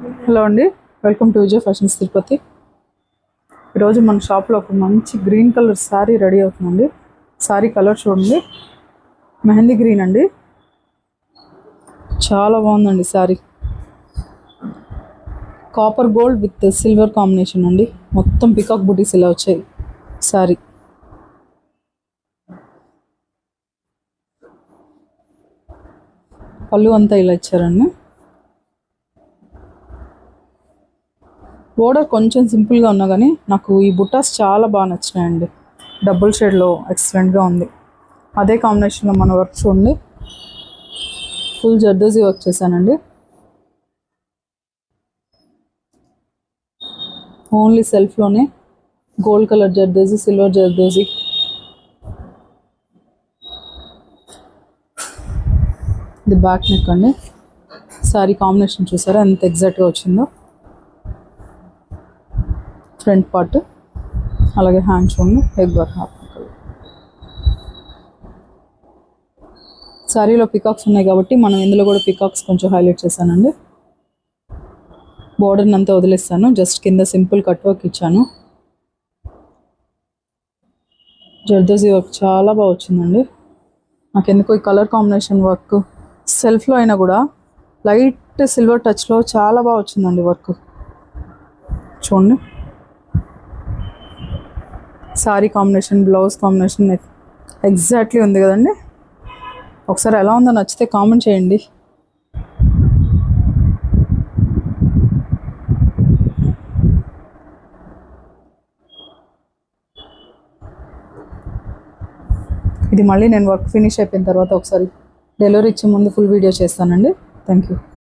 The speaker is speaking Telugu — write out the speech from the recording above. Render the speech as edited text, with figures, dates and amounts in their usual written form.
హలో అండి, welcome to Vijay fashions Tirupati. ఈరోజు మన షాప్లో ఒక మంచి గ్రీన్ కలర్ శారీ రెడీ అవుతుందండి. శారీ కలర్ చూడండి, మెహందీ గ్రీన్ అండి. చాలా బాగుందండి sari. Copper gold with silver combination అండి. మొత్తం పికాక్ బుటీస్ ఇలా వచ్చాయి శారీ. పళ్ళు అంతా ఇలా ఇచ్చారండి. బోర్డర్ కొంచెం సింపుల్గా ఉన్నా కానీ నాకు ఈ బుట్టాస్ చాలా బాగా నచ్చినాయండి. డబుల్ షేడ్లో ఎక్సలెంట్గా ఉంది. అదే కాంబినేషన్లో మన వర్క్ చూడండి, ఫుల్ జర్దోజీ వర్క్ చేశానండి. ఓన్లీ సెల్ఫ్లోనే gold colour zardozi, silver zardozi. ఇది బ్యాక్ నెక్ అండి. శారీ కాంబినేషన్ చూసారా ఎంత ఎగ్జాక్ట్గా వచ్చిందో. ఫ్రంట్ పార్ట్ అలాగే హ్యాండ్ చూడండి, ఎగ్ వర్క్ హాఫ్. శారీలో పికాక్స్ ఉన్నాయి కాబట్టి మనం ఇందులో కూడా పికాక్స్ కొంచెం హైలైట్ చేశానండి. బోర్డర్ని అంతా వదిలేస్తాను, జస్ట్ కింద సింపుల్ కట్ వర్క్ ఇచ్చాను. జర్దోజీ వర్క్ చాలా బాగా వచ్చిందండి. నాకు ఎందుకో ఈ కలర్ కాంబినేషన్ వర్క్ సెల్ఫ్లో అయినా కూడా లైట్ సిల్వర్ టచ్లో చాలా బాగా వచ్చిందండి వర్క్. చూడండి, sari combination, blouse combination exactly ఉంది కదండి. ఒకసారి ఎలా ఉందో నచ్చితే కామెంట్ చేయండి. ఇది మళ్ళీ నేను వర్క్ ఫినిష్ అయిపోయిన తర్వాత ఒకసారి డెలివరీ ఇచ్చే ముందు ఫుల్ వీడియో చేస్తానండి. Thank you.